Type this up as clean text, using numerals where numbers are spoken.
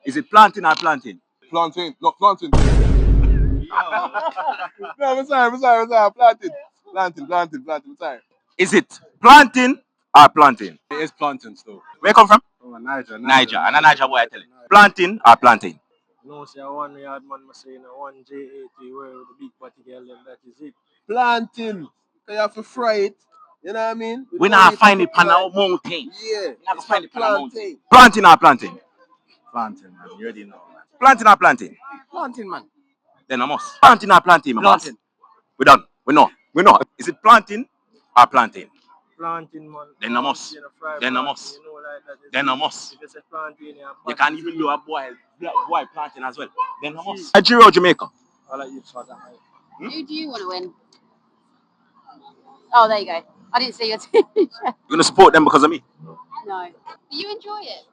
Is it planting or planting? Plantain, not planting. No, I'm sorry. Plantain. I'm sorry. Is it planting or planting? It is plantain still. Where you come from? Oh, Niger. Niger. And a Niger boy I tell you. Planting or planting? No, say one yard man must say one J80 where the big party girl them, that is it. Plantain. You have to fry it. You know what I mean? We not find it on our mountain. Yeah. We not It's find a it on our mountain. plantain. Planting or planting? Plantain, man. You already know, man. Planting or planting? Plantain, man. Then I must. Planting or planting, my boss? Planting. We done. We know. We know. Is it planting or planting? Planting man. Then I must. Then I must. You know, like that. Then I must. If you say planting, You can't even do a boy planting as well. Then I must. Nigeria or Jamaica? I like you for that. Who do you want to win? Oh, there you go. I didn't see your team. You're gonna support them because of me? No. But you enjoy it.